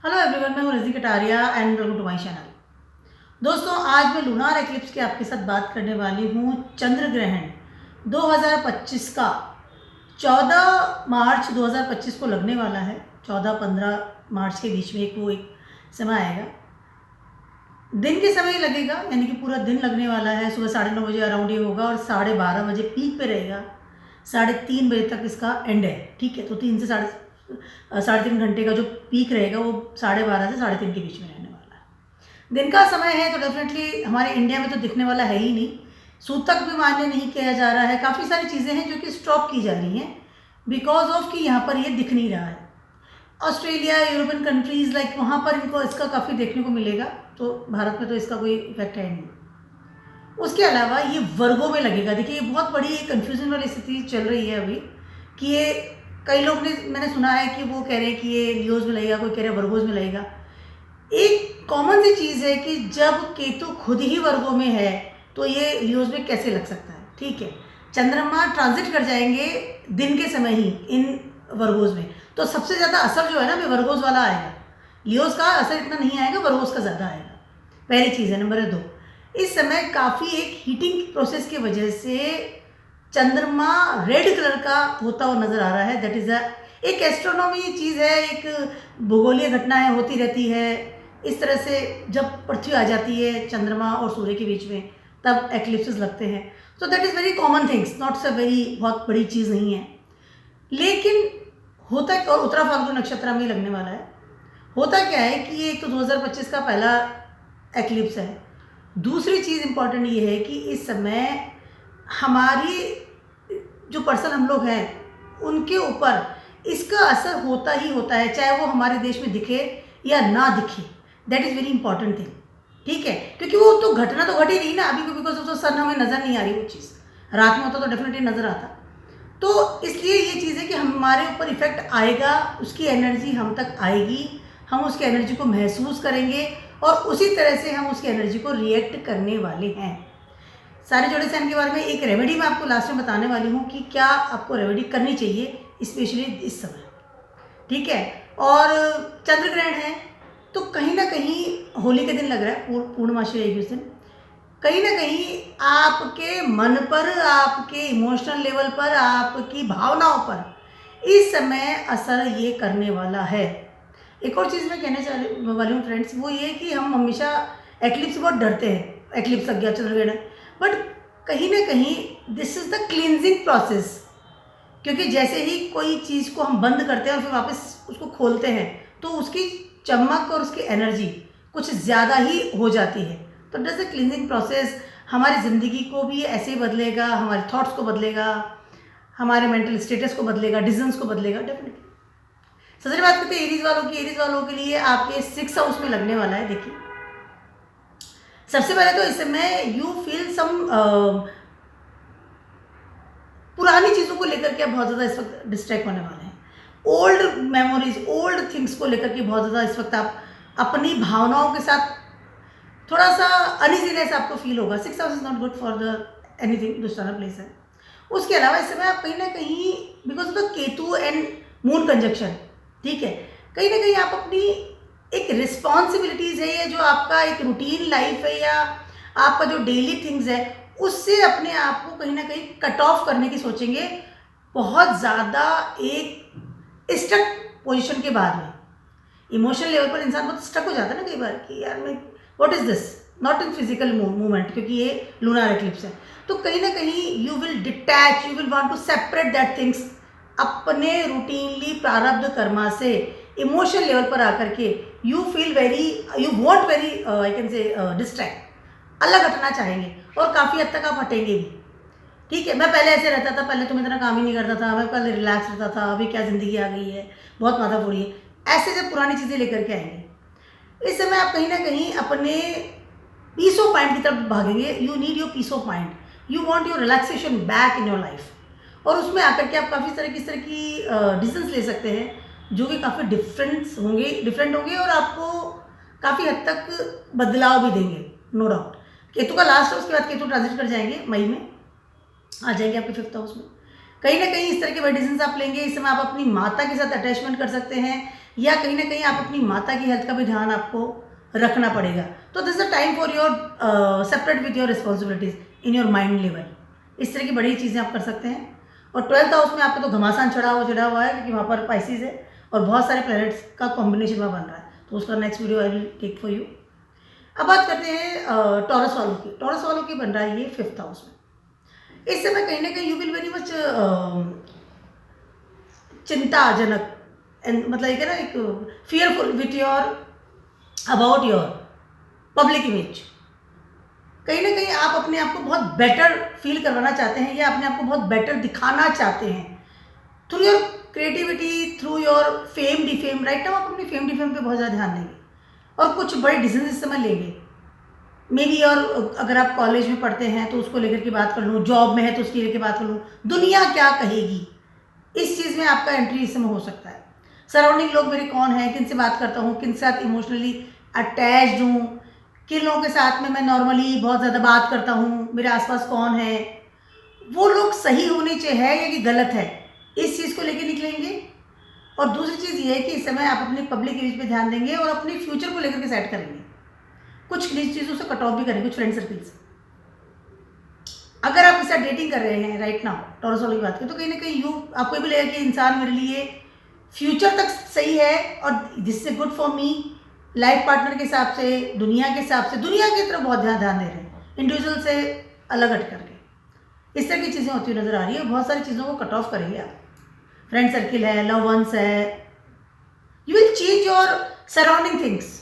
Hello everyone, मैं हूँ Razi Kataria and welcome to my channel. दोस्तों, आज मैं लूनार एक्लिप्स की आपके साथ बात करने वाली हूँ। चंद्र ग्रहण 2025 का 14 मार्च 2025 को लगने वाला है। 14-15 मार्च के बीच में एक समय आएगा। दिन के समय लगेगा, यानी कि पूरा दिन लगने वाला है। सुबह 9:30 बजे अराउंड ये होगा और 12:30 बजे पीक पे रहेगा। 3:30 बजे तक इसका एंड है। ठीक है, तो 3 से साढ़े 3 घंटे का जो पीक रहेगा वो 12:30 से 3:30 के बीच में रहने वाला है। दिन का समय है तो डेफिनेटली हमारे इंडिया में तो दिखने वाला है ही नहीं। सूतक भी मान्य नहीं किया जा रहा है। काफ़ी सारी चीज़ें हैं जो कि स्टॉप की जा रही हैं बिकॉज ऑफ कि यहाँ पर ये दिख नहीं रहा है। ऑस्ट्रेलिया, यूरोपियन कंट्रीज़ लाइक वहाँ पर इनको इसका काफ़ी देखने को मिलेगा, तो भारत में तो इसका कोई इफेक्ट है नहीं। उसके अलावा ये वर्गों में लगेगा। देखिए, ये बहुत बड़ी एक कन्फ्यूजन वाली स्थिति चल रही है अभी कि ये कई लोग मैंने सुना है कि वो कह रहे हैं कि ये लियोज में लगेगा, कोई कह रहे हैं वर्गोज में लगेगा। एक कॉमन सी चीज़ है कि जब केतु खुद ही वर्गों में है तो ये लियोज में कैसे लग सकता है। ठीक है, चंद्रमा ट्रांजिट कर जाएंगे दिन के समय ही इन वर्गोज में, तो सबसे ज़्यादा असर जो है ना वो वर्गोज वाला आएगा। लियोज का असर इतना नहीं आएगा, वर्गोज का ज़्यादा आएगा। पहली चीज़ है। नंबर 2, इस समय काफ़ी एक हीटिंग प्रोसेस की वजह से चंद्रमा रेड कलर का होता हुआ नज़र आ रहा है। दैट इज़ एक एस्ट्रोनॉमी चीज़ है, एक भूगोलीय घटनाएं होती रहती है। इस तरह से जब पृथ्वी आ जाती है चंद्रमा और सूर्य के बीच में तब एक्लिप्सेस लगते हैं। तो that is very common things, not a very बहुत बड़ी चीज़ नहीं है। लेकिन होता क्या, और उत्तरा फाल्गुन नक्षत्र में लगने वाला है। होता क्या है कि ये तो 2025 का पहला एक्लिप्स है। दूसरी चीज़ इम्पॉर्टेंट ये है कि इस समय हमारी जो पर्सन हम लोग हैं उनके ऊपर इसका असर होता ही होता है, चाहे वो हमारे देश में दिखे या ना दिखे। That is very important thing. ठीक है, क्योंकि वो तो घटना तो घटी नहीं ना अभी, बिकॉज ऑफ द सन हमें नज़र नहीं आ रही। वो चीज़ रात में होता तो डेफिनेटली नज़र आता। तो इसलिए ये चीज़ है कि हमारे ऊपर इफेक्ट आएगा, उसकी एनर्जी हम तक आएगी, हम उसकी एनर्जी को महसूस करेंगे और उसी तरह से हम उसकी एनर्जी को रिएक्ट करने वाले हैं। सारे जोड़े साइन के बारे में एक रेमेडी मैं आपको लास्ट में बताने वाली हूँ कि क्या आपको रेमेडी करनी चाहिए स्पेशली इस समय। ठीक है, और चंद्र ग्रहण है तो कहीं ना कहीं होली के दिन लग रहा है, पूर्णमासी रहेगी उस दिन। कहीं ना कहीं आपके मन पर, आपके इमोशनल लेवल पर, आपकी भावनाओं पर इस समय असर ये करने वाला है। एक और चीज़ मैं कहने चाह वाली हूँ फ्रेंड्स, वो ये कि हम हमेशा एक्लिप्स से बहुत डरते हैं। एक्लिप्स लग गया, चंद्रग्रहण है, बट कहीं ना कहीं this is the cleansing process. क्योंकि जैसे ही कोई चीज़ को हम बंद करते हैं और फिर वापस उसको खोलते हैं तो उसकी चमक और उसकी एनर्जी कुछ ज़्यादा ही हो जाती है। तो डज द क्लींजिंग प्रोसेस हमारी ज़िंदगी को भी ऐसे ही बदलेगा, हमारे थॉट्स को बदलेगा, हमारे मेंटल स्टेटस को बदलेगा, डिसीजंस को बदलेगा डेफिनेटली। सबसे बात करते हैं एरीज वालों की। एरीज वालों के लिए आपके 6th हाउस में लगने वाला है। देखिए, सबसे पहले तो इस समय यू फील सम पुरानी चीज़ों को लेकर के आप बहुत ज़्यादा इस वक्त डिस्ट्रैक्ट होने वाले हैं। ओल्ड मेमोरीज, ओल्ड थिंग्स को लेकर के बहुत ज़्यादा इस वक्त आप अपनी भावनाओं के साथ थोड़ा सा अनइजीनेस आपको फील होगा। 6th house is not good for the anything, दूसरा प्लेस है। उसके अलावा इस समय आप कहीं ना कहीं because of the Ketu and moon conjunction, ठीक है, कहीं ना कहीं आप अपनी एक रिस्पॉन्सिबिलिटीज़ है या जो आपका एक रूटीन लाइफ है या आपका जो डेली थिंग्स है उससे अपने आप को कहीं ना कहीं कट ऑफ करने की सोचेंगे। बहुत ज़्यादा एक स्टक पोजीशन के बाद में इमोशनल लेवल पर इंसान बहुत स्टक हो जाता है ना कई बार कि यार मैं what is this, not in physical movement, क्योंकि ये लूनार एक्लिप्स है। तो कहीं ना कहीं you will detach, you will want to separate that things अपने रूटीनली प्रारब्ध कर्मा से इमोशनल लेवल पर आकर के you feel very, you want very I can say distract, अलग हटना चाहेंगे और काफ़ी हद तक आप हटेंगे भी। ठीक है, मैं पहले ऐसे रहता था, पहले तो मैं इतना काम ही नहीं करता था, मैं पहले रिलैक्स रहता था, अभी क्या ज़िंदगी आ गई है, बहुत माथा फोड़ी है, ऐसे जब पुरानी चीज़ें लेकर के आएंगे इस समय आप कहीं ना कहीं अपने पीस ऑफ माइंड की तरफ भागेंगे। You need your peace of mind, you want your relaxation back in your life. और उसमें आकर के आप काफ़ी तरह की इस तरह की डिसीजंस ले सकते हैं जो कि काफ़ी डिफरेंट होंगे और आपको काफ़ी हद तक बदलाव भी देंगे, नो डाउट। केतु का लास्ट है, उसके बाद केतु ट्रांजिट कर जाएंगे, मई में आ जाएंगे आपके 5th हाउस में। कहीं ना कहीं इस तरह के बड़े डिसीजंस आप लेंगे। इस समय आप अपनी माता के साथ अटैचमेंट कर सकते हैं या कहीं ना कहीं आप अपनी माता की हेल्थ का भी ध्यान आपको रखना पड़ेगा। तो this is the time for your separate with your responsibilities in your mind level. इस तरह की बड़ी चीज़ें आप कर सकते हैं। और 12th हाउस में आपको तो घमासान चढ़ा हुआ है, क्योंकि वहाँ पर पाइसिस है और बहुत सारे प्लैनेट्स का कॉम्बिनेशन वहाँ बन रहा है। तो उसका next video I will take for you. अब बात करते हैं टॉरस वालों की। टॉरस वालों की बन रहा है ये 5th हाउस में। इस समय कहीं ना कहीं यू विल वेरी मच चिंताजनक मतलब एक है ना, एक fearful with your about your public image. कहीं ना कहीं आप अपने आप को बहुत बेटर फील करवाना चाहते हैं या अपने आप को बहुत बेटर दिखाना चाहते हैं through your creativity, through your fame defame. Right now आप अपनी फेम डिफेम पे बहुत ज़्यादा ध्यान देंगे और कुछ बड़े डिसीजन इस समय लेंगे मे बी। और अगर आप कॉलेज में पढ़ते हैं तो उसको लेकर के बात कर लूँ, जॉब में है तो उसकी लेकर बात कर लूँ, दुनिया क्या कहेगी, इस चीज़ में आपका एंट्री इस समय हो सकता है। सराउंडिंग लोग मेरे कौन हैं, किन से बात करता हूँ, किन साथ इमोशनली अटैच्ड हूँ, किन लोगों के साथ में मैं नॉर्मली बहुत ज़्यादा बात करता हूँ, मेरे आसपास कौन है, वो लोग सही होने चाहिए है या कि गलत है, इस चीज़ को लेके निकलेंगे। और दूसरी चीज़ ये है कि इस समय आप अपनी पब्लिक इमेज पे ध्यान देंगे और अपने फ्यूचर को लेकर के सेट करेंगे। कुछ चीज़ों से कट ऑफ भी करेंगे, कुछ फ्रेंड सर्कल से। अगर आप इससे डेटिंग कर रहे हैं राइट नाउ, टॉरस वालों की बात करें, तो कहीं ना कहीं आपको भी लगेगा कि इंसान मेरे लिए फ्यूचर तक सही है और this is good for me. Life partner के हिसाब से, दुनिया के हिसाब से, दुनिया की तरफ बहुत ध्यान दे रहे हैं, इंडिविजुअल से अलग हट करके। इस तरह की चीज़ें होती हुई नजर आ रही है। बहुत सारी चीज़ों को कट ऑफ करेंगे आप। फ्रेंड सर्किल है, लव वंस है, you will change your surrounding things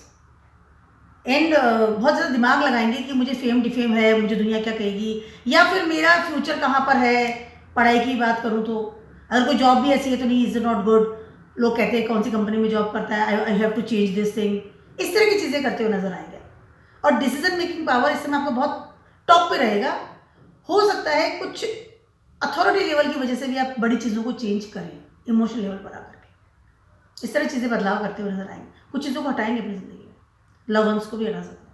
and बहुत ज़्यादा दिमाग लगाएंगे कि मुझे फेम डिफेम है, मुझे दुनिया क्या कहेगी, या फिर मेरा फ्यूचर कहाँ पर है। पढ़ाई की बात करूँ तो अगर कोई जॉब भी ऐसी है तो नहीं, इज़ नॉट गुड, लोग कहते हैं कौन सी कंपनी में जॉब करता है, I have to change this thing, इस तरह की चीज़ें करते हुए नजर आएंगे। और डिसीजन मेकिंग पावर इस समय आपका बहुत टॉप पे रहेगा। हो सकता है कुछ अथॉरिटी लेवल की वजह से भी आप बड़ी चीज़ों को चेंज करें, इमोशनल लेवल पर आकर के इस तरह चीज़ें बदलाव करते हुए नजर आएंगे। कुछ चीज़ों को हटाएंगे अपनी ज़िंदगी में, लव वंस को भी हटा सकते हैं।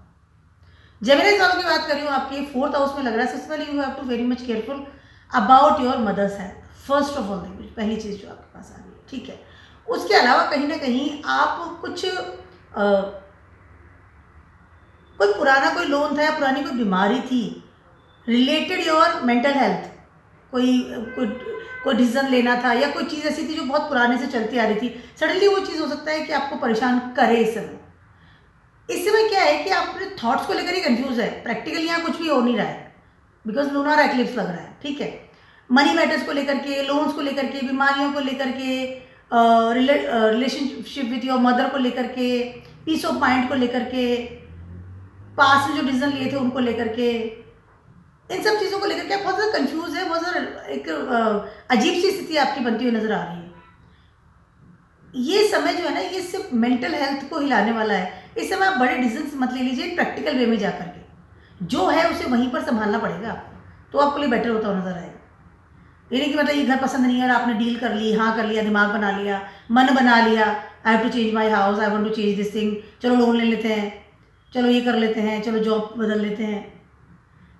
जेमिनी वालों की बात कर रही हूँ, आपके 4th हाउस में लग रहा है। सबसे पहले you have to very much careful about your mother's health, first of all thing, पहली चीज़ जो आपके पास आ रही है, ठीक है। उसके अलावा कहीं ना कहीं आप कुछ कोई पुराना कोई लोन था या पुरानी कोई बीमारी थी रिलेटेड योर मेंटल हेल्थ, कोई डिसीजन लेना था या कोई चीज़ ऐसी थी जो बहुत पुराने से चलती आ रही थी, सडनली वो चीज़ हो सकता है कि आपको परेशान करे इस समय। इस समय क्या है कि आप अपने थॉट्स को लेकर ही कंफ्यूज है, प्रैक्टिकली यहाँ कुछ भी हो नहीं रहा है बिकॉज लूनार एक्लिप्स लग रहा है, ठीक है। मनी मैटर्स को लेकर के, लोन्स को लेकर के, बीमारियों को लेकर के, रिलेशनशिप विथ योर मदर को लेकर के, पीस ऑफ माइंड को लेकर के, पास में जो डिसीजन लिए थे उनको लेकर के, इन सब चीज़ों को लेकर के आप बहुत ज़्यादा कंफ्यूज है, बहुत ज़्यादा एक अजीब सी स्थिति आपकी बनती हुई नजर आ रही है। ये समय जो है ना, ये सिर्फ मेंटल हेल्थ को हिलाने वाला है। इस समय आप बड़े डिसीजन मत ले लीजिए, प्रैक्टिकल वे में जा करके जो है उसे वहीं पर संभालना पड़ेगा आपको, तो आपके लिए बेटर होता हुआ नजर आएगा। ये नहीं कि मतलब ये घर पसंद नहीं है और आपने डील कर ली, हाँ कर लिया, दिमाग बना लिया, मन बना लिया, I have to change my house, I want to change this thing, चलो लोन ले लेते हैं, चलो ये कर लेते हैं, चलो जॉब बदल लेते हैं।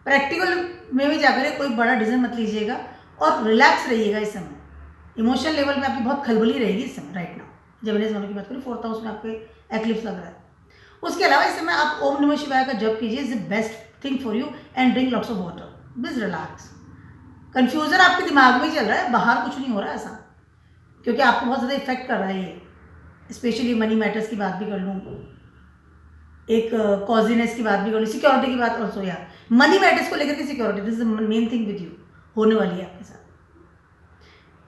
प्रैक्टिकल वे में जाकर कोई बड़ा डिसीजन मत लीजिएगा और रिलैक्स रहिएगा इस समय। इमोशनल लेवल में आपकी बहुत खलबली रहेगी इस समय राइट नाउ। जेमिनी वालों की बात करें, 4th हाउस में आपके एक्लिप्स लग रहा है। उसके अलावा इस समय आप ओम नमः शिवाय का जप कीजिए, is the best thing for you, and drink lots of water, please relax. Confusion आपके दिमाग में ही चल रहा है, बाहर कुछ नहीं हो रहा है ऐसा, क्योंकि आपको बहुत ज़्यादा इफेक्ट कर रहा है ये। स्पेशली मनी मैटर्स की बात भी कर लूँ, एक कॉजिनेस की बात भी कर लूँ, सिक्योरिटी की बात ऑल्सो। यार मनी मैटर्स को लेकर के security, this is the main thing with you होने वाली है आपके साथ।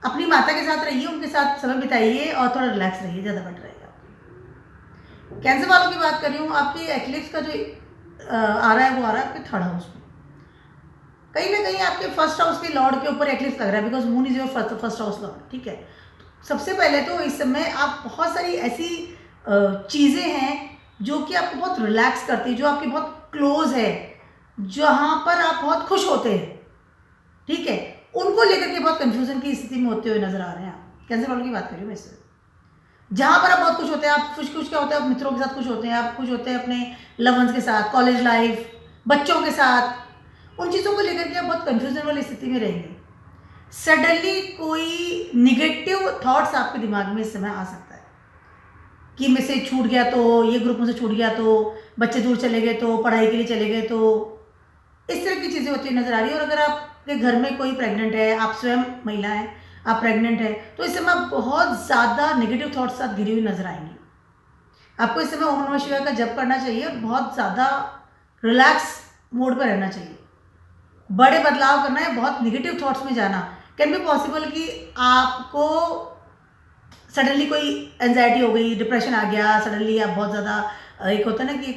अपनी माता के साथ रहिए, उनके साथ समय बिताइए और थोड़ा रिलैक्स रहिए, ज़्यादा बेटर रहेगा। कैंसर वालों की बात कर रही हूँ, आपके एक्लिप्स का जो आ रहा है वो आ रहा है आपके 3rd हाउस में। कहीं ना कहीं आपके 1st हाउस के लॉर्ड के ऊपर एक्लिप्स लग रहा है, because moon is your first house Lord, ठीक है। सबसे पहले तो इस समय आप बहुत सारी ऐसी चीज़ें हैं जो कि आपको बहुत रिलैक्स करती है, जो आपकी बहुत क्लोज है, जहाँ पर आप बहुत खुश होते हैं, ठीक है, उनको लेकर के बहुत कंफ्यूजन की स्थिति में होते हुए नजर आ रहे हैं आप। कैंसर वालों की बात करिए मैं इससे, जहाँ पर आप बहुत खुश होते हैं, आप खुश क्या होते हैं, आप मित्रों के साथ खुश होते हैं, आप खुश होते हैं अपने लव वंस के साथ, कॉलेज लाइफ, बच्चों के साथ, उन चीज़ों को लेकर के आप बहुत कंफ्यूजन वाली स्थिति में रहेंगे। सडनली कोई निगेटिव थॉट्स आपके दिमाग में इस समय आ सकता है, कि में से छूट गया तो, ये ग्रुप में से छूट गया तो, बच्चे दूर चले गए तो, पढ़ाई के लिए चले गए तो, इस तरह की चीज़ें होती हुई नज़र आ रही है। और अगर आपके घर में कोई प्रेग्नेंट है, आप स्वयं महिला हैं, आप प्रेग्नेंट है, तो इस समय आप बहुत ज़्यादा नेगेटिव थॉट्स साथ घिरी हुई नजर आएंगी। आपको इस समय ओम नमः शिवाय का जप करना चाहिए और बहुत ज़्यादा रिलैक्स मोड पर रहना चाहिए। बड़े बदलाव करना है, बहुत नेगेटिव थॉट्स में जाना कैन बी पॉसिबल कि आपको सडनली कोई एंजाइटी हो गई, डिप्रेशन आ गया, सडनली आप बहुत ज़्यादा एक होता है ना कि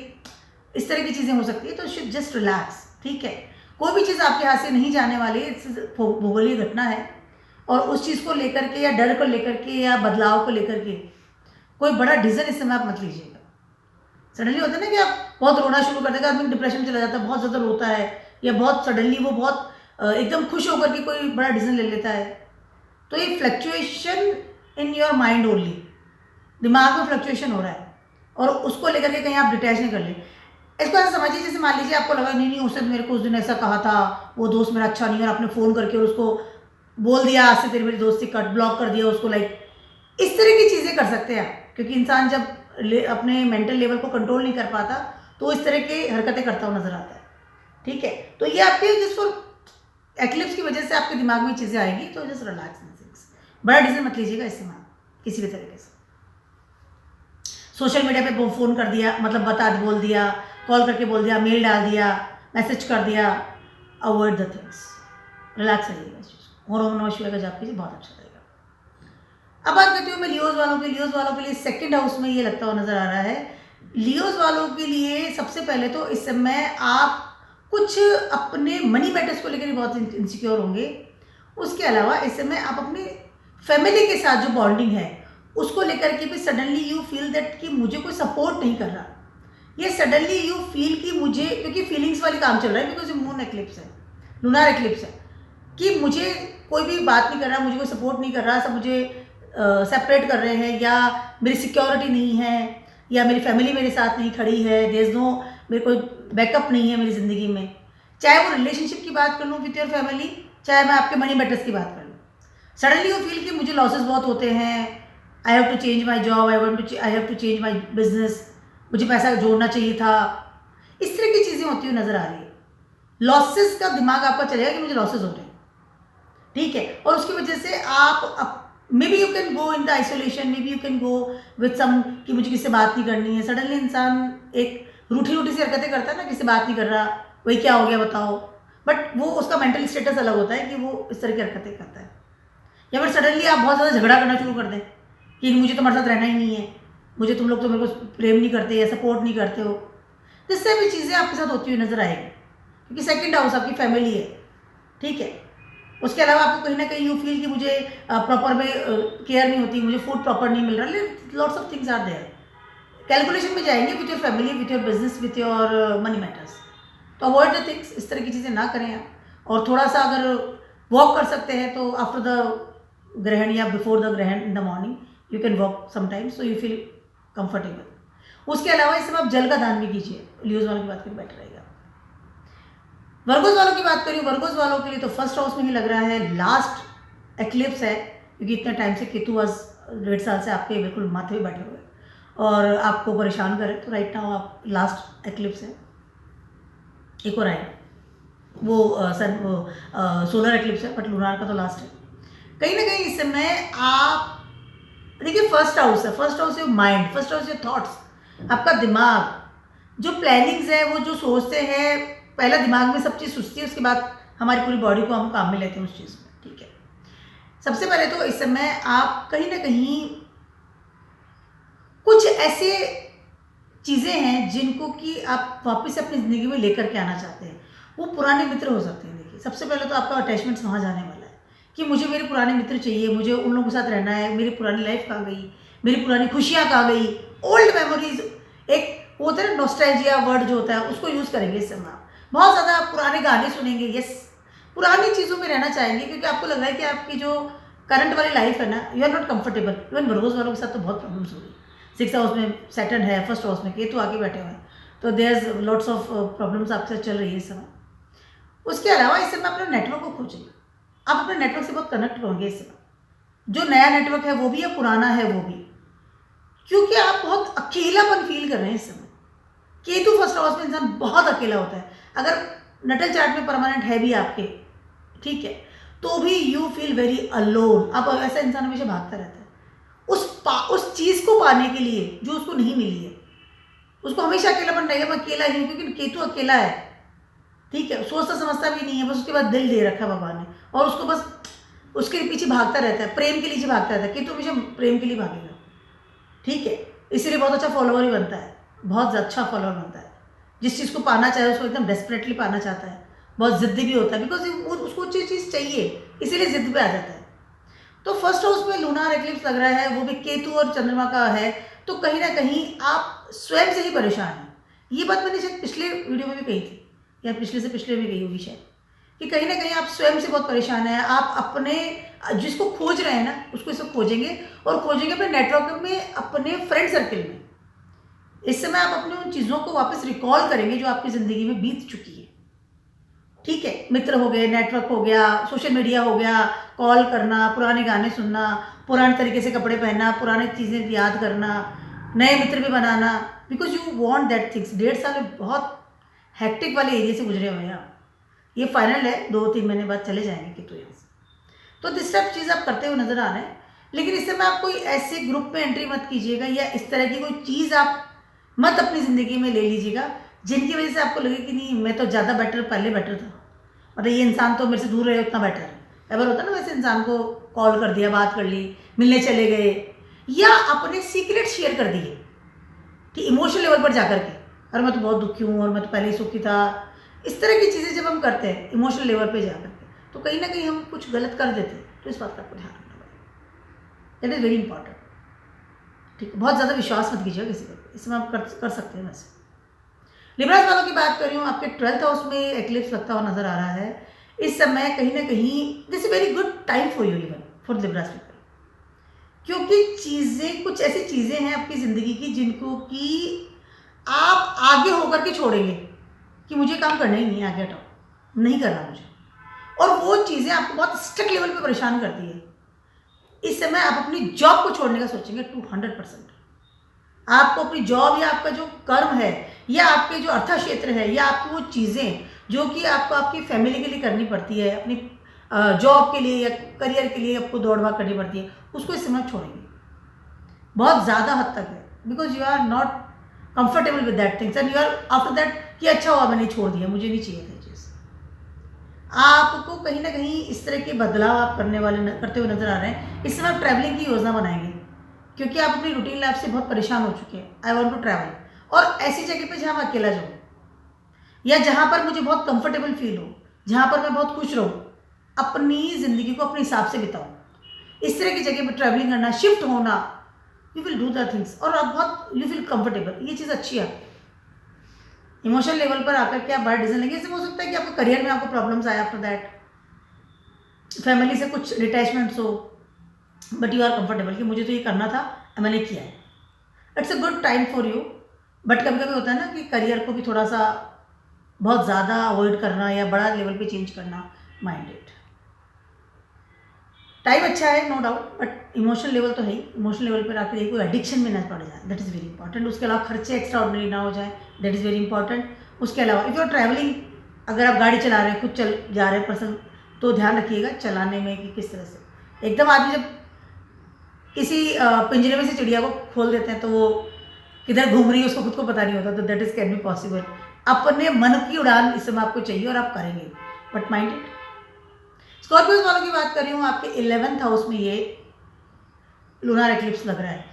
इस तरह की चीज़ें हो सकती है। तो शुड जस्ट रिलैक्स, ठीक है। कोई भी चीज़ आपके हाथ से नहीं जाने वाली, भूगोलीय घटना है और उस चीज़ को लेकर के या डर को लेकर के या बदलाव को लेकर के कोई बड़ा डिसीजन इस समय आप मत लीजिएगा। सडनली होता है ना कि आप बहुत रोना शुरू कर देगा, आदमी डिप्रेशन में चला जाता है, बहुत ज़्यादा रोता है, या बहुत सडनली वो बहुत एकदम खुश होकर के कोई बड़ा डिसीजन ले लेता है। तो ये fluctuation in your mind only, दिमाग में फ्लक्चुएशन हो रहा है और उसको लेकर के कहीं आप डिटैच नहीं कर ले। इसको ऐसा समझिए जैसे मान लीजिए आपको लगा नहीं उसने मेरे को उस दिन ऐसा कहा था, वो दोस्त मेरा अच्छा नहीं है, और आपने फ़ोन करके और उसको बोल दिया आज से तेरी मेरी दोस्ती कट, ब्लॉक कर दिया उसको, लाइक इस तरह की चीज़ें कर सकते हैं। क्योंकि इंसान जब अपने मेंटल लेवल को कंट्रोल नहीं कर पाता तो इस तरह की हरकतें करता हुआ नजर आता है, ठीक है। तो ये आपके जिसको एक्लिप्स की वजह से आपके दिमाग में चीज़ें आएंगी, तो जस्ट रिलैक्स, बड़ा डिसीजन मत लीजिएगा इस समय किसी भी तरीके से। सोशल मीडिया पे फ़ोन कर दिया, मतलब बोल दिया, कॉल करके बोल दिया, मेल डाल दिया, मैसेज कर दिया, अवॉइड द थिंग्स, रिलैक्स रहिएगा इस चीज़ को। और ओम नमः शिवाय का जाप कीजिए, बहुत अच्छा रहेगा। अब बात करती हूँ मैं लियोज वालों के। लियोज वालों के लिए सेकंड हाउस में ये लगता हुआ नजर आ रहा है। लियोज वालों के लिए सबसे पहले तो इस समय आप कुछ अपने मनी मैटर्स को लेकर बहुत इनसिक्योर होंगे। उसके अलावा इस समय आप अपनी फैमिली के साथ जो बॉन्डिंग है उसको लेकर के भी सडनली यू फील दैट कि मुझे कोई सपोर्ट नहीं कर रहा। ये सडनली यू फील कि मुझे, क्योंकि फीलिंग्स वाली काम चल रहा है, बिकॉज मून एक्लिप्स है, लूनार एक्लिप्स है, कि मुझे कोई भी बात नहीं कर रहा, मुझे कोई सपोर्ट नहीं कर रहा, सब मुझे सेपरेट कर रहे हैं, या मेरी सिक्योरिटी नहीं है, या मेरी फैमिली मेरे साथ नहीं खड़ी है, देयर इज नो, मेरे कोई बैकअप नहीं है मेरी ज़िंदगी में। चाहे वो रिलेशनशिप की बात कर लूँ विथ योर फैमिली, चाहे मैं आपके मनी मैटर्स की बात कर लूँ, सडनली यू फील कि मुझे लॉसेस बहुत होते हैं, I have to change my job, I have to change my business, मुझे पैसा जोड़ना चाहिए था। इस तरह की चीज़ें होती हुई नज़र आ रही है। लॉसेस का दिमाग आपका चलेगा कि मुझे लॉसेस हो रहे हैं, ठीक है। और उसकी वजह से आप may be you can go in the isolation, may be you can go with some कि मुझे किससे बात नहीं करनी है। सडनली इंसान एक रूठी सी हरकतें करता है ना, किससे बात नहीं कर रहा, वही क्या हो गया बताओ, बट वो उसका मेंटल स्टेटस अलग होता है कि वो इस तरह की हरकतें करता है। या फिर सडनली आप बहुत ज़्यादा झगड़ा करना शुरू कर दें कि मुझे तुम्हारे साथ रहना ही नहीं है, मुझे तुम लोग तो मेरे को प्रेम नहीं करते या सपोर्ट नहीं करते हो। जिससे भी चीज़ें आपके साथ होती हुई नजर आएगी, क्योंकि सेकंड हाउस आपकी फैमिली है, ठीक है। उसके अलावा आपको कहीं ना कहीं यू फील कि मुझे प्रॉपर में केयर नहीं होती, मुझे फूड प्रॉपर नहीं मिल रहा, lots of things are there. Calculation में जाएंगे with your family, with your business, with your money matters. तो अवॉइड द थिंग्स, इस तरह की चीज़ें ना करें आप। और थोड़ा सा अगर वॉक कर सकते हैं तो आफ्टर द ग्रहण या बिफोर द ग्रहण in the morning you can walk sometimes, so you feel comfortable. उसके अलावा इस समय आप जल का दान भी कीजिए। लियोज वालों की बात करें बेटर रहेगा। वर्गोस वालों की बात करें, वर्गोस वालों के लिए तो फर्स्ट हाउस में ही लग रहा है लास्ट एक्लिप्स है, क्योंकि इतने टाइम से केतु आज 1.5 साल से आपके बिल्कुल माथे पे बैठे हुए और आपको परेशान करे। तो राइट नाउ आप लास्ट एक्लिप्स है, एक और आएगा वो सोलर एक्लिप्स है, बट लूनार का तो लास्ट है। कहीं ना कहीं इस समय आप देखिए फर्स्ट हाउस है, first house your mind, first house your thoughts, आपका दिमाग जो प्लानिंग्स है, वो जो सोचते हैं, पहला दिमाग में सब चीज़ सुस्ती है, उसके बाद हमारी पूरी बॉडी को हम काम में लेते हैं उस चीज़ में, ठीक है। सबसे पहले तो इस समय आप कहीं ना कहीं कुछ ऐसे चीज़ें हैं जिनको कि आप वापस अपनी ज़िंदगी में लेकर के आना चाहते हैं। वो पुराने मित्र हो सकते हैं। देखिए सबसे पहले तो आपका अटैचमेंट वहाँ जाने वाला है कि मुझे मेरे पुराने मित्र चाहिए, मुझे उन लोगों के साथ रहना है, मेरी पुरानी लाइफ कहाँ गई, मेरी पुरानी खुशियाँ कहाँ गई, ओल्ड मेमोरीज, एक वो होता है ना नॉस्टैल्जिया वर्ड जो होता है, उसको यूज़ करेंगे इस समय। बहुत ज़्यादा आप पुराने गाने सुनेंगे, यस, पुरानी चीज़ों में रहना चाहेंगे, क्योंकि आपको लग रहा है कि आपकी जो करंट वाली लाइफ है ना, you are not comfortable. Even Virgos वालों के साथ तो बहुत प्रॉब्लम्स हो रही है। 6th हाउस में सैटर्न है, फर्स्ट हाउस में केतु आके बैठे हुए हैं, तो there is lots of problems आपके साथ चल रही है इस समय। उसके अलावा इस समय अपने नेटवर्क को खोजिए, आप अपने नेटवर्क से बहुत कनेक्ट होंगे इस समय। जो नया नेटवर्क है वो भी है, पुराना है वो भी, क्योंकि आप बहुत अकेलापन फील कर रहे हैं इस समय। केतु फर्स्ट हाउस में इंसान बहुत अकेला होता है। अगर नटल चार्ट में परमानेंट है भी आपके, ठीक है, तो भी यू फील वेरी अलोन। अब ऐसा इंसान हमेशा भागता रहता है उस चीज़ को पाने के लिए जो उसको नहीं मिली है। उसको हमेशा अकेलापन रहेगा, मैं अकेला ही हूँ, क्योंकि केतु अकेला है, ठीक है, सोचता समझता भी नहीं है, बस उसके बाद दिल दे रखा भगवान ने, और उसको बस उसके पीछे भागता रहता है, प्रेम के लिए भागता रहता है। केतु हमेशा प्रेम के लिए भागेगा, ठीक है, इसीलिए बहुत अच्छा फॉलोअर ही बनता है, बहुत अच्छा फॉलोअर बनता है। जिस चीज़ को पाना चाहे उसको एकदम डेस्परेटली पाना चाहता है, बहुत ज़िद्दी भी होता है, बिकॉज उसको चीज़ चाहिए, इसीलिए ज़िद्द पे आ जाता है। तो फर्स्ट हाउस में लूनार एक्लिप्स लग रहा है, वो भी केतु और चंद्रमा का है, तो कहीं ना कहीं आप स्वयं से ही परेशान हैं। ये बात मैंने शायद पिछले वीडियो में भी कही थी, या पिछले से पिछले में कही होगी शायद, कि कहीं ना कहीं आप स्वयं से बहुत परेशान हैं। आप अपने जिसको खोज रहे हैं ना, उसको इसे खोजेंगे, और खोजेंगे अपने नेटवर्क में, अपने फ्रेंड सर्किल में। इस समय आप अपने उन चीज़ों को वापस रिकॉल करेंगे जो आपकी ज़िंदगी में बीत चुकी है, ठीक है, मित्र हो गए, नेटवर्क हो गया, सोशल मीडिया हो गया, कॉल करना, पुराने गाने सुनना, पुराने तरीके से कपड़े पहनना, पुरानी चीज़ें याद करना, नए मित्र भी बनाना, because you want that things. 1.5 साल में बहुत हैक्टिक वाले एरिया से गुजरे हुए हैं आप। ये फाइनल है, 2-3 महीने बाद चले जाएंगे कि तो यहाँ से। तो दिस टाइप चीज़ आप करते हुए नजर आ रहे हैं, लेकिन इस समय आप कोई ऐसे ग्रुप में एंट्री मत कीजिएगा, या इस तरह की कोई चीज़ आप मत अपनी ज़िंदगी में ले लीजिएगा जिनकी वजह से आपको लगे कि नहीं मैं तो ज़्यादा बेटर, पहले बेटर था, मतलब ये इंसान तो मेरे से दूर रहे उतना बेटर है। एवर होता है ना, वैसे इंसान को कॉल कर दिया, बात कर ली, मिलने चले गए, या अपने सीक्रेट शेयर कर दिए, कि इमोशनल लेवल पर जाकर के, अरे मैं तो बहुत दुखी हूँ, और मैं तो पहले ही सुखी था। इस तरह की चीज़ें जब हम करते हैं इमोशनल लेवल पर जाकर के, तो कहीं ना कहीं हम कुछ गलत कर देते हैं। तो इस बात का आपको ध्यान रखना पड़ेगा, दैट इज़ वेरी इंपॉर्टेंट, ठीक है। बहुत ज़्यादा विश्वास मत कीजिएगा किसी पर, इसमें आप कर सकते हैं। वैसे लिब्रास वालों की बात कर रही हूँ, आपके 12th हाउस में एक्लिप्स लगता हुआ नजर आ रहा है इस समय। कहीं ना कहीं this is very good time for you, even for Libras people, क्योंकि चीज़ें, कुछ ऐसी चीज़ें हैं आपकी ज़िंदगी की जिनको कि आप आगे होकर के छोड़ेंगे कि मुझे काम करना ही नहीं है, आगे हटाओ, नहीं करना मुझे, और वो चीज़ें आपको बहुत स्ट्रिक्ट लेवल पे परेशान करती है। इस समय आप अपनी जॉब को छोड़ने का सोचेंगे 200%। आपको अपनी जॉब, या आपका जो कर्म है, या आपके जो अर्थ क्षेत्र है, या आपकी वो चीज़ें जो कि आपको आपकी फैमिली के लिए करनी पड़ती है, अपनी जॉब के लिए या करियर के लिए आपको दौड़ भाग करनी पड़ती है, उसको इस समय छोड़ेंगे बहुत ज़्यादा हद तक है, because you are not comfortable with that things, and you are after that कि अच्छा हुआ मैंने छोड़ दिया, मुझे नहीं चाहिए था चीज़। आपको कहीं ना कहीं इस तरह के बदलाव आप करते हुए नजर आ रहे हैं। इस समय आप ट्रैवलिंग की योजना बनाएंगे, क्योंकि आप अपनी रूटीन लाइफ से बहुत परेशान हो चुके हैं। आई वॉन्ट टू ट्रैवल, और ऐसी जगह पे जहाँ मैं अकेला जाऊँ, या जहाँ पर मुझे बहुत कंफर्टेबल फील हो, जहाँ पर मैं बहुत खुश रहूँ, अपनी ज़िंदगी को अपने हिसाब से बिताऊँ। इस तरह की जगह पर ट्रैवलिंग करना, शिफ्ट होना, you will do the things, और आप बहुत यू फील कंफर्टेबल, ये चीज़ अच्छी है। इमोशनल लेवल पर आकर के आप बड़ा डिसीजन लेंगे। इससे हो सकता है कि आपको करियर में आपको प्रॉब्लम्स आए, आफ्टर दैट फैमिली से कुछ डिटैचमेंट्स हो, बट यू आर कंफर्टेबल कि मुझे तो ये करना था, मैंने किया है। It's a good time for you, but कभी कभी होता है ना कि करियर को भी थोड़ा सा बहुत ज़्यादा अवॉइड करना, या बड़ा लेवल पे चेंज करना, माइंडेड। टाइम अच्छा है, no doubt, but emotional level तो है ही। इमोशनल लेवल पर आकर कोई एडिक्शन में ना पड़ जाए, दैट इज़ वेरी इंपॉर्टेंट। उसके अलावा खर्चे एक्स्ट्रा ऑर्डिनरी ना हो जाए, दैट इज़ वेरी इंपॉर्टेंट। उसके अलावा इफ़ यू आर ट्रैवलिंग, अगर आप गाड़ी चला रहे हैं, खुद चल जा रहे हैं पर्सन, तो ध्यान रखिएगा चलाने में कि किस तरह से। एकदम आदमी जब किसी पिंजरे में से चिड़िया को खोल देते हैं तो वो किधर घूम रही है उसको खुद को पता नहीं होता, तो that is can be possible. अपने मन की उड़ान इस समय आपको चाहिए, और आप करेंगे, बट माइंडेड। स्कॉर्पियोज वालों की बात कर रही हूँ, आपके 11th हाउस में ये लूनार एक्लिप्स लग रहा है।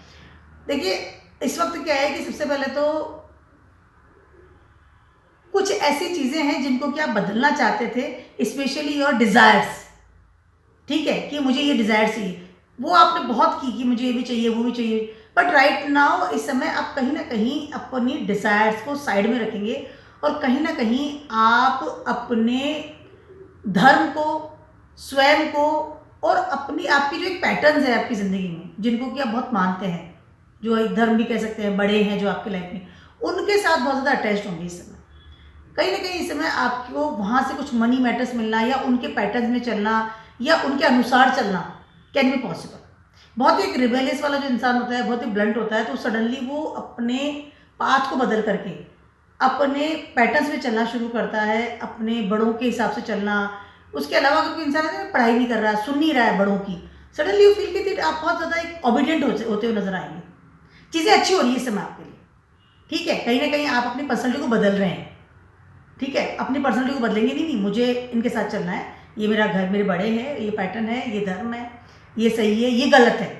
देखिए इस वक्त क्या है कि सबसे पहले तो कुछ ऐसी चीज़ें हैं जिनको कि आप बदलना चाहते थे, स्पेशली योर डिज़ायर्स, ठीक है, कि मुझे ये डिज़ायर चाहिए, वो आपने बहुत की कि मुझे ये भी चाहिए, वो भी चाहिए, बट राइट नाउ इस समय आप कहीं ना कहीं अपनी डिज़ायर्स को साइड में रखेंगे, और कहीं ना कहीं आप अपने धर्म को, स्वयं को, और अपनी आपकी जो एक पैटर्न्स है आपकी ज़िंदगी में जिनको कि आप बहुत मानते हैं, जो एक धर्म भी कह सकते हैं, बड़े हैं जो आपकी लाइफ में, उनके साथ बहुत ज़्यादा अटैच्ड होंगे इस समय। कहीं ना कहीं इस समय आपको वहाँ से कुछ मनी मैटर्स मिलना, या उनके पैटर्न्स में चलना, या उनके अनुसार चलना कैन बी पॉसिबल। बहुत ही एक रिबेलियस वाला जो इंसान होता है, बहुत ही ब्लंट होता है, तो सडनली वो अपने पाथ को बदल करके अपने पैटर्न्स में चलना शुरू करता है, अपने बड़ों के हिसाब से चलना। उसके अलावा अगर कोई इंसान है पढ़ाई नहीं कर रहा है, सुन नहीं रहा है बड़ों की, सडनली यू फील कि आप बहुत ज़्यादा एक ओबीडियंट होते हुए नजर आएंगे। चीज़ें अच्छी हो रही है इस समय आपके लिए, ठीक है। कहीं ना कहीं आप अपनी पर्सनलिटी को बदल रहे हैं, ठीक है। अपनी पर्सनलिटी को बदलेंगे नहीं, मुझे इनके साथ चलना है, ये मेरा घर, मेरे बड़े हैं, ये पैटर्न है, ये धर्म है, ये सही है, ये गलत है,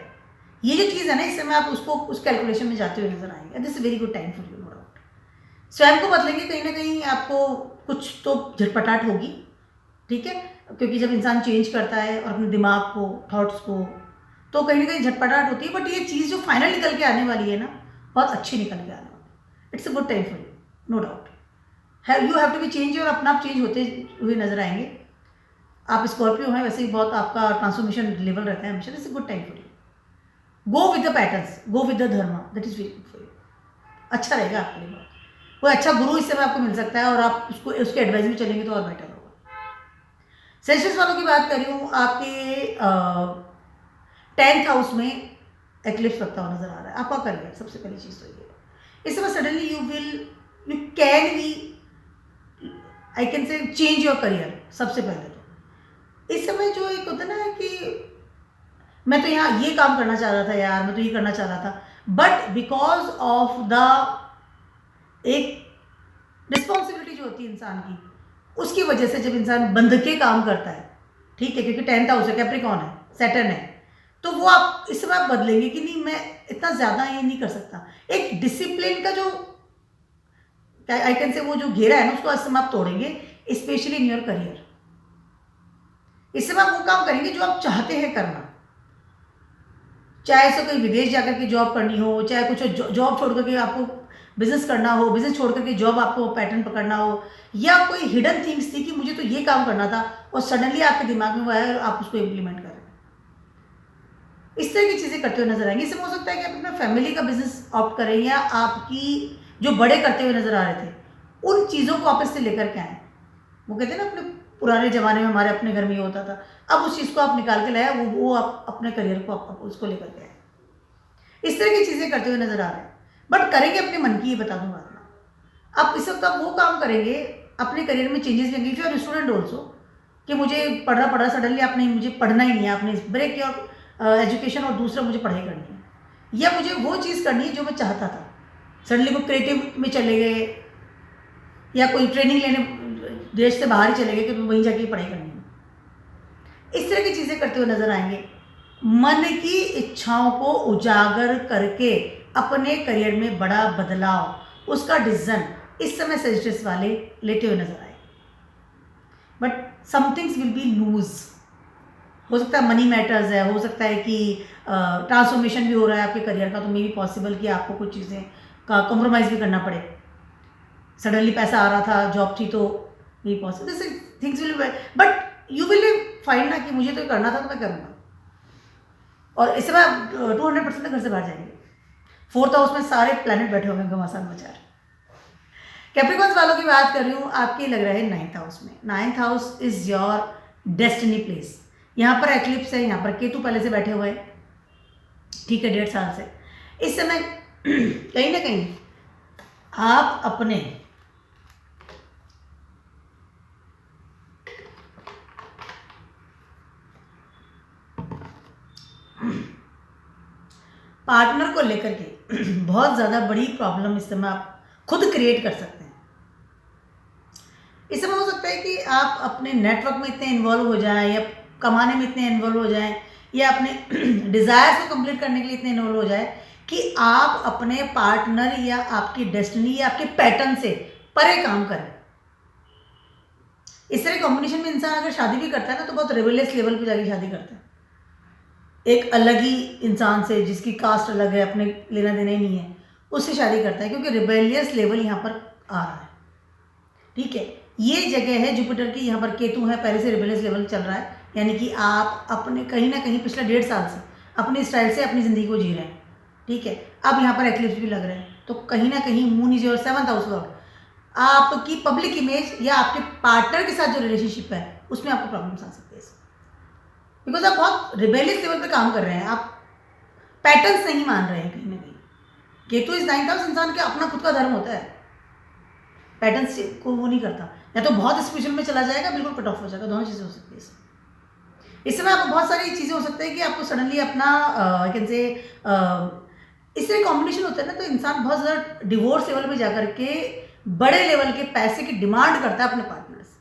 ये जो चीज़ है ना, इस समय आप उसको उस कैलकुलेशन में जाते हुए नजर आएंगे। This is very good time for you, no doubt. स्वयं को बदलेंगे, कहीं ना कहीं आपको कुछ तो झटपटाहट होगी, ठीक है। क्योंकि जब इंसान चेंज करता है और अपने दिमाग को, थॉट्स को, तो कहीं ना कहीं झटपटाहट होती है। बट ये चीज़ जो फाइनल निकल के आने वाली है ना, बहुत अच्छी निकल के आने वाली है। It's a good time for you, no doubt. You have to be change, और अपना आप चेंज होते हुए नजर आएंगे। आप स्कॉर्पियो हैं, वैसे ही बहुत आपका ट्रांसफॉर्मेशन लेवल रहता है हमेशा। This is good time for you. Go with the patterns, go with the dharma, that is very good for you. अच्छा रहेगा आपके लिए। कोई अच्छा गुरु इस समय आपको मिल सकता है, और आप उसको उसके एडवाइस में चलेंगे तो और बेटर होगा। सेल्सियस वालों की बात कर रही हूँ, आपके 10th हाउस में एक्लिप्स लगता हुआ नजर आ रहा है। आपका करियर, सबसे पहली चीज़ तो ये इस समय suddenly you can be, I can से चेंज योर करियर। सबसे पहले तो इस समय जो एक होता है ना कि मैं तो यहाँ ये काम करना चाह रहा था यार, मैं तो ये करना चाह रहा था, बट बिकॉज ऑफ द एक रिस्पॉन्सिबिलिटी जो होती है इंसान की, उसकी वजह से जब इंसान बंध के काम करता है, ठीक है, क्योंकि 10th हाउस है, कैप्रिकॉर्न है, सैटर्न है, तो वो आप इस समय आप बदलेंगे कि नहीं, मैं इतना ज़्यादा ये नहीं कर सकता। एक डिसिप्लिन का जो आई कैन से वो जो घेरा है ना, उसको इस समय आप तोड़ेंगे, स्पेशली इन योर करियर। इस समय आप वो काम करेंगे जो आप चाहते हैं करना, चाहे ऐसा कोई विदेश जाकर के जॉब करनी हो, चाहे कुछ जॉब छोड़ करके आपको बिजनेस करना हो, बिजनेस छोड़ करके जॉब आपको पैटर्न पकड़ना हो, या कोई हिडन थिंग्स थी कि मुझे तो ये काम करना था और सडनली आपके दिमाग में वो आया और आप उसको इम्प्लीमेंट कर रहे हैं। इस तरह की चीज़ें करते हुए नजर आएंगे। इससे हो सकता है कि आप अपना फैमिली का बिजनेस ऑप्ट करें, या आपकी जो बड़े करते हुए नजर आ रहे थे उन चीज़ों को वापस से लेकर के आए। वो कहते हैं ना, अपने पुराने ज़माने में हमारे अपने घर में ये होता था, अब उस चीज़ को आप निकाल के लाया, वो आप अपने करियर को आप उसको लेकर के आए। इस तरह की चीज़ें करते हुए नजर आ रहे हैं, बट करेंगे अपने मन की, ये बता दूँ बात ना। आप इस वक्त आप वो काम करेंगे, अपने करियर में चेंजेस लेंगे। If you are student also, कि मुझे पढ़ना सडनली आप नहीं, मुझे पढ़ना ही नहीं है, आपने ब्रेक योर एजुकेशन और दूसरा मुझे पढ़ाई करनी है, या मुझे वो चीज़ करनी है जो मैं चाहता था, सडनली वो क्रिएटिव में चले गए, या कोई ट्रेनिंग लेने देश से बाहर ही चले गए कि वहीं जाके पढ़ाई करनी है। इस तरह की चीज़ें करते हुए नजर आएंगे। मन की इच्छाओं को उजागर करके अपने करियर में बड़ा बदलाव, उसका डिसीजन इस समय सजेस्ट वाले लेते हुए नजर आए। But somethings will be lose. हो सकता है मनी मैटर्स है, हो सकता है कि ट्रांसफॉर्मेशन भी हो रहा है आपके करियर का, तो मे भी पॉसिबल कि आपको कुछ चीज़ें का कॉम्प्रोमाइज़ भी करना पड़े। सडनली पैसा आ रहा था, जॉब थी, तो ये possible, this things will, but you will find ना कि मुझे तो करना था तो मैं करूँगा। और इस समय आप 200% घर से बाहर जाएंगे। 4th हाउस में सारे प्लैनेट बैठे होंगे घमासान मचार। कैप्रिकॉर्न्स वालों की बात कर रही हूँ, आपकी लग रहा है 9th हाउस में। 9th house is your destiny place. यहाँ पर एक्लिप्स है, यहाँ पर केतु पहले से बैठे हुए हैं, ठीक है, 1.5 साल से। इस समय कहीं ना कहीं आप अपने पार्टनर को लेकर के बहुत ज़्यादा बड़ी प्रॉब्लम इस समय आप खुद क्रिएट कर सकते हैं। इस समय हो सकता है कि आप अपने नेटवर्क में इतने इन्वॉल्व हो जाएं, या कमाने में इतने इन्वॉल्व हो जाएं, या अपने डिज़ायर्स को कंप्लीट करने के लिए इतने इन्वॉल्व हो जाए कि आप अपने पार्टनर या आपकी डेस्टिनी या आपके पैटर्न से परे काम करें। इस तरह कॉम्बिनेशन में इंसान अगर शादी भी करता है ना, तो बहुत रिबेलियस लेवल पे जाके शादी करता है, एक अलग ही इंसान से जिसकी कास्ट अलग है, अपने लेना देना ही नहीं है, उससे शादी करता है, क्योंकि रिबेलियस लेवल यहाँ पर आ रहा है, ठीक है। ये जगह है जुपिटर की, यहाँ पर केतु है, पहले से रिबेलियस लेवल चल रहा है, यानी कि आप अपने कहीं ना कहीं पिछले 1.5 साल से अपने स्टाइल से अपनी ज़िंदगी को जी रहे हैं, ठीक है। अब यहाँ पर एक्लिप्स भी लग रहे हैं, तो कहीं ना कहीं moon is your 7th house Lord. आपकी पब्लिक इमेज या आपके पार्टनर के साथ जो रिलेशनशिप है उसमें आपको प्रॉब्लम्स आ सकती है, बिकॉज आप बहुत रिबेलियस लेवल पे काम कर रहे हैं। आप पैटर्न्स नहीं मान रहे हैं कहीं ना कहीं। केतु इज 9th हाउस, इंसान के अपना खुद का धर्म होता है, पैटर्न्स को वो नहीं करता। या तो बहुत स्पिरिचुअल में चला जाएगा, बिल्कुल कट ऑफ हो जाएगा, दोनों चीज़ें हो सकती है इस समय आपको बहुत सारी चीज़ें हो सकती है कि आपको सडनली अपना कैन से इस तरह कॉम्बिनेशन होता है ना, तो इंसान बहुत ज़्यादा डिवोर्स लेवल पे जाकर के बड़े लेवल के पैसे की डिमांड करता है अपने पार्टनर से।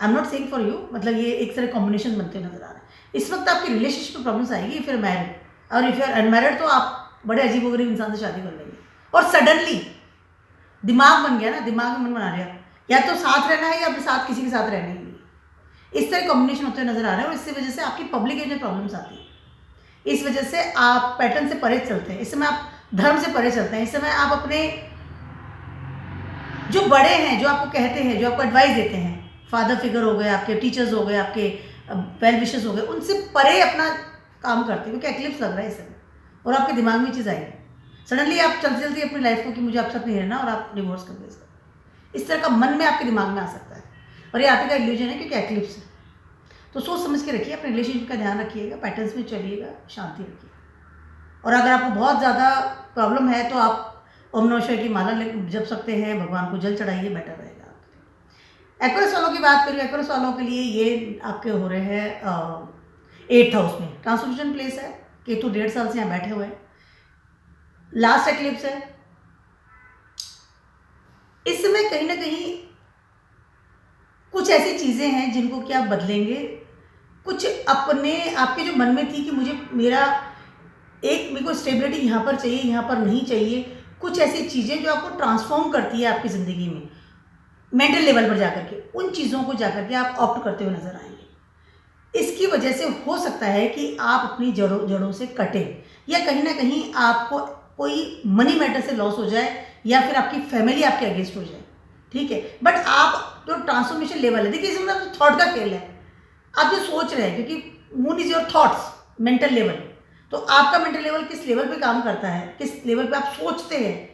I am not saying for you, मतलब ये एक तरह कॉम्बिनेशन बनते नजर आ रहा है। इस वक्त आपकी रिलेशनशिप में प्रॉब्लम्स आएगी फिर मैरिड, और इफ यू आर अनमैरिड तो आप बड़े अजीब वगरीब इंसान से शादी कर लेंगे, और सडनली दिमाग बन गया ना, दिमाग में मन बना लिया या तो साथ रहना है या अपने साथ किसी के साथ रहना ही नहीं। इस तरह कॉम्बिनेशन होते हुए नजर आ रहा है, और इसकी वजह से आपकी पब्लिक एज में प्रॉब्लम्स आती है। इस वजह से आप पैटर्न से परे चलते हैं, इस समय आप धर्म से परे चलते हैं, इस समय आप अपने जो बड़े हैं, जो आपको कहते हैं, जो आपको एडवाइस देते हैं, फादर फिगर हो गए, आपके टीचर्स हो गए, आपके वेल विशेस हो गए, उनसे परे अपना काम करते हैं, क्योंकि एक्लिप्स लग रहा है इस समय, और आपके दिमाग में चीज़ आएगी सडनली आप चलते चलते अपनी लाइफ को कि मुझे आपके साथ नहीं रहना, और आप डिवोर्स कर दे। इस तरह का मन में आपके दिमाग में आ सकता है, और ये आपका इल्यूजन है क्योंकि एक्लिप्स है। तो सोच समझ के रखिए, अपने रिलेशनशिप का ध्यान रखिएगा, पैटर्न्स में चलिएगा, शांति रखिए। और अगर आपको बहुत ज़्यादा प्रॉब्लम है तो आप ओम नमः शिवाय की माला जप सकते हैं, भगवान को जल चढ़ाइए, बेटर रहेगा। एक्वेरियस वालों की बात करिए, एक्वेरियस वालों के लिए ये आपके हो रहे हैं 8th हाउस में ट्रांसफॉर्मेशन प्लेस है, केतु 1.5 साल से यहाँ बैठे हुए हैं, लास्ट एक्लिप्स है। इस समय कहीं ना कहीं कुछ ऐसी चीज़ें हैं जिनको कि आप बदलेंगे, कुछ अपने आपके जो मन में थी कि मुझे मेरे को स्टेबिलिटी यहाँ पर चाहिए, यहाँ पर नहीं चाहिए, कुछ ऐसी चीज़ें जो आपको ट्रांसफॉर्म करती है आपकी ज़िंदगी में मेंटल लेवल पर जाकर के, उन चीज़ों को जाकर के आप ऑप्ट करते हुए नजर आएंगे। इसकी वजह से हो सकता है कि आप अपनी जड़ों से कटें, या कहीं ना कहीं आपको कोई मनी मैटर से लॉस हो जाए, या फिर आपकी फैमिली आपके अगेंस्ट हो जाए, ठीक है। बट आप जो ट्रांसफॉर्मेशन लेवल है, देखिए इसमें थॉट का खेल है, आप जो सोच रहे हैं, क्योंकि moon is your thoughts, mental level, तो आपका मेंटल लेवल किस लेवल पे काम करता है, किस लेवल पे आप सोचते हैं,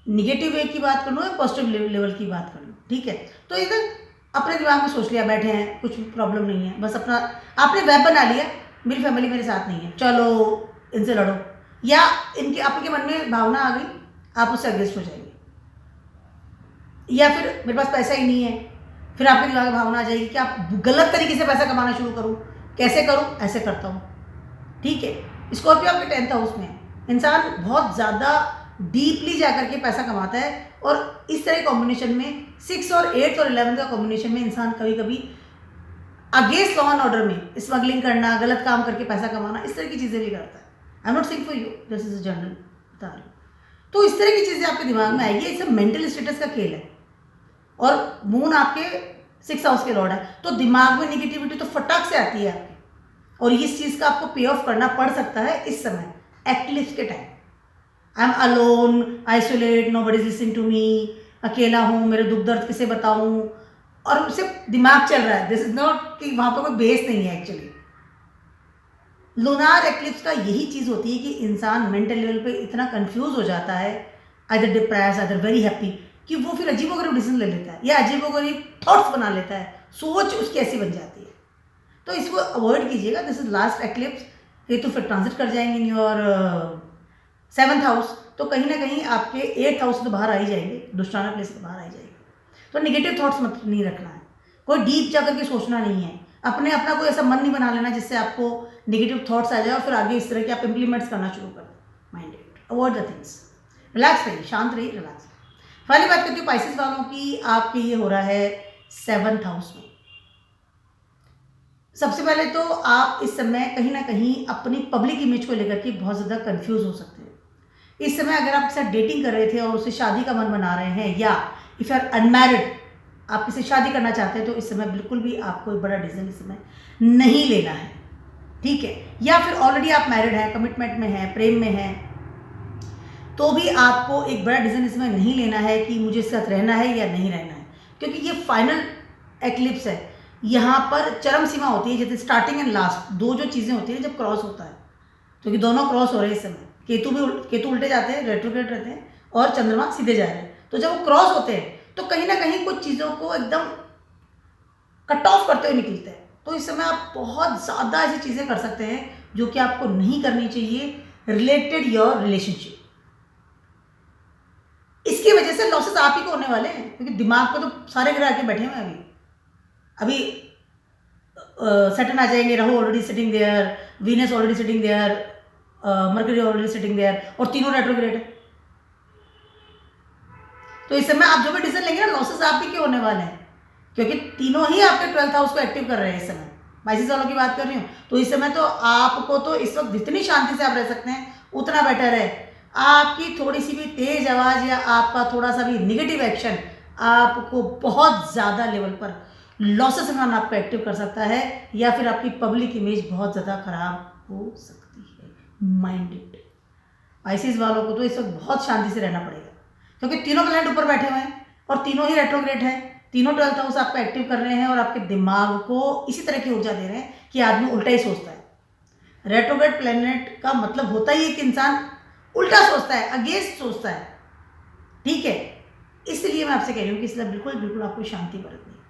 निगेटिव वे की बात कर लो या पॉजिटिव लेवल की बात कर लो, ठीक है। तो इधर अपने दिमाग में सोच लिया, बैठे हैं, कुछ प्रॉब्लम नहीं है, बस अपना आपने वेब बना लिया, मेरी फैमिली मेरे साथ नहीं है, चलो इनसे लड़ो, या इनके आपके मन में भावना आ गई, आप उससे अगेंस्ट हो जाएंगे, या फिर मेरे पास पैसा ही नहीं है, फिर आपके दिमाग में भावना आ जाएगी कि आप गलत तरीके से पैसा कमाना शुरू करूँ, कैसे करूँ, ऐसे करता हूँ, ठीक है। स्कॉर्पियो आपके 10th हाउस में है, इंसान बहुत ज़्यादा डीपली जाकर के पैसा कमाता है, और इस तरह कॉम्बिनेशन में 6 और 8 और 11 का कॉम्बिनेशन में इंसान कभी कभी अगेंस्ट लॉ एंड ऑर्डर में स्मगलिंग करना, गलत काम करके पैसा कमाना, इस तरह की चीज़ें भी करता है। I am not saying for you, this is general बता रही हूँ। तो इस तरह की चीज़ें आपके दिमाग में आएगी, ये सब मेंटल स्टेटस का खेल है, और मून आपके 6th हाउस के लॉर्ड है, तो दिमाग में निगेटिविटी तो फटाक से आती है आपके, और इस चीज़ का आपको पे ऑफ करना पड़ सकता है इस समय एक्लिप्स के time. I'm alone, isolate, nobody is listening to me, अकेला हूँ, मेरे दुख दर्द किसे बताऊँ, और उससे दिमाग चल रहा है। दिस इज नॉट कि वहाँ पर कोई बेस नहीं है एक्चुअली। लूनार एक्लिप्स का यही चीज़ होती है कि इंसान मेंटल लेवल पे इतना कंफ्यूज हो जाता है, either depress either very happy, कि वो फिर अजीबोगरीब डिसीजन ले लेता है, या अजीबोगरीब थॉट्स बना लेता है, सोच उसकी ऐसी बन जाती है। तो इसको अवॉइड कीजिएगा। This is last eclipse, Ketu फिर ट्रांजिट कर जाएंगे इन योर 7th हाउस, तो कहीं ना कहीं आपके 8th हाउस से तो बाहर आ ही जाएंगे, दुष्टाना प्लेस से बाहर आ ही जाएंगे। तो निगेटिव थॉट्स मत नहीं रखना है, कोई डीप जाकर के सोचना नहीं है, अपना कोई ऐसा मन नहीं बना लेना जिससे आपको नेगेटिव थॉट्स आ जाए और फिर आगे इस तरह के आप इम्प्लीमेंट्स करना शुरू कर दें। Minded, avoid the things, relax रहिए, शांत रहिए, रिलैक्स। पहली बात करती हूँ पाइसेस वालों की, आपके ये हो रहा है 7th हाउस में। सबसे पहले तो आप इस समय कहीं ना कहीं अपनी पब्लिक इमेज को लेकर के बहुत ज़्यादा कंफ्यूज हो सकते हैं। इस समय अगर आप साथ डेटिंग कर रहे थे और उसे शादी का मन बना रहे हैं, या इफ यू आर अनमैरिड, आप किसी शादी करना चाहते हैं, तो इस समय बिल्कुल भी आपको एक बड़ा डिसीजन इस समय नहीं लेना है, ठीक है। या फिर ऑलरेडी आप मैरिड हैं, कमिटमेंट में हैं, प्रेम में हैं, तो भी आपको एक बड़ा डिसीजन इसमें नहीं लेना है कि मुझे इसके साथ रहना है या नहीं रहना है, क्योंकि ये फाइनल एक्लिप्स है। यहाँ पर चरम सीमा होती है, जैसे स्टार्टिंग एंड लास्ट दो जो चीज़ें होती हैं जब क्रॉस होता है, क्योंकि दोनों क्रॉस हो रहे हैं इस समय। केतु उल्टे जाते हैं, रेट्रोग्रेड रहते हैं, और चंद्रमा सीधे जा रहे हैं। तो जब वो क्रॉस होते हैं तो कहीं ना कहीं कुछ चीज़ों को एकदम कट ऑफ करते हुए निकलते हैं। तो इस समय आप बहुत ज़्यादा ऐसी चीज़ें कर सकते हैं, जो कि आपको नहीं करनी चाहिए रिलेटेड योर रिलेशनशिप। इसकी वजह से लॉसेस आप ही को होने वाले हैं, क्योंकि दिमाग पे तो सारे ग्रह आके बैठे हुए हैं। अभी सैटर्न आ जाएंगे, Rahu already sitting there, Venus already sitting there, Mercury already sitting there, और तीनों रेट्रोग्रेड है। तो इस समय आप जो भी डिसीजन लेंगे ना, लॉसेस आप ही के होने वाले हैं, क्योंकि तीनों ही आपके 12th हाउस को एक्टिव कर रहे हैं इस समय। बाइसिस वालों की बात कर रही हूँ, तो इस समय तो आपको तो इस वक्त जितनी शांति से आप रह सकते हैं उतना बेटर है। आपकी थोड़ी सी भी तेज आवाज़ या आपका थोड़ा सा भी निगेटिव एक्शन आपको बहुत ज़्यादा लेवल पर लॉसेस में आपको एक्टिव कर सकता है, या फिर आपकी पब्लिक इमेज बहुत ज़्यादा खराब हो सकती है। माइंडेड बाइसिस वालों को तो इस वक्त बहुत शांति से रहना पड़ेगा, क्योंकि तीनों प्लैनेट ऊपर बैठे हुए हैं और तीनों ही रेट्रोग्रेड हैं। तीनों 12th हाउस आपको एक्टिव कर रहे हैं और आपके दिमाग को इसी तरह की ऊर्जा दे रहे हैं कि आदमी उल्टा ही सोचता है। रेट्रोग्रेड प्लैनेट का मतलब होता ही है कि इंसान उल्टा सोचता है, अगेंस्ट सोचता है, ठीक है। इसलिए मैं आपसे कह रही हूँ कि इसलिए बिल्कुल बिल्कुल आपको शांति बरतनी है।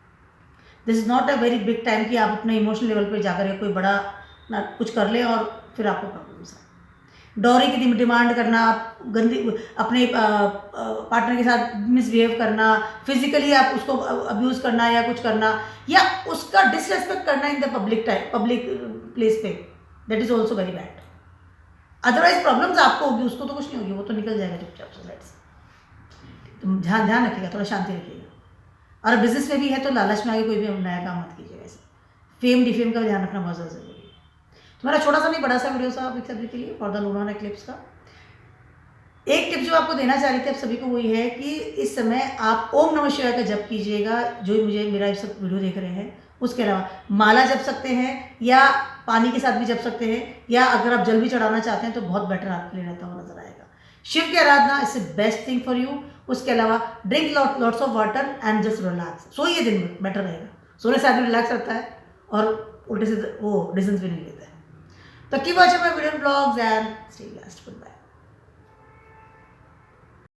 This is not a very big time कि आप अपने इमोशनल लेवल पर जाकर कोई बड़ा ना कुछ कर लें और फिर आपको प्रॉब्लम्स आए। डॉरी की डिमांड करना, गंदी अपने पार्टनर के साथ मिसबिहेव करना, फिजिकली आप उसको अब्यूज़ करना या कुछ करना, या उसका डिसरेस्पेक्ट करना इन द पब्लिक प्लेस पे, that is also very bad. Otherwise problems आपको होगी, उसको तो कुछ नहीं होगी, वो तो निकल जाएगा चुपचाप से। तुम ध्यान रखिएगा, थोड़ा शांति रखिएगा। और बिजनेस में भी है तो लालच में आगे कोई भी नया काम मत कीजिएगा। ऐसे फेम डिफेम का ध्यान रखना बहुत ज़्यादा जरूरी है। मेरा छोटा सा नहीं बड़ा सा वीडियो था आप सभी के लिए फॉर द लूनर एक्लिप्स का। एक टिप जो आपको देना चाह रही थी आप सभी को वही है कि इस समय आप ओम नमः शिवाय का जप कीजिएगा, जो मुझे मेरा इस सब वीडियो देख रहे हैं। उसके अलावा माला जप सकते हैं या पानी के साथ भी जप सकते हैं, या अगर आप जल भी चढ़ाना चाहते हैं तो बहुत बेटर आपके लिए रहता हुआ नजर आएगा। शिव की आराधना is the best thing for you. उसके अलावा drink lots of water and just relax. सोइए दिन में, बेटर रहेगा। सोने से आदमी रिलैक्स रहता है और उल्टे से वो डिसीजन भी नहीं लेता है। So keep watching my video vlogs and stay blessed. Goodbye.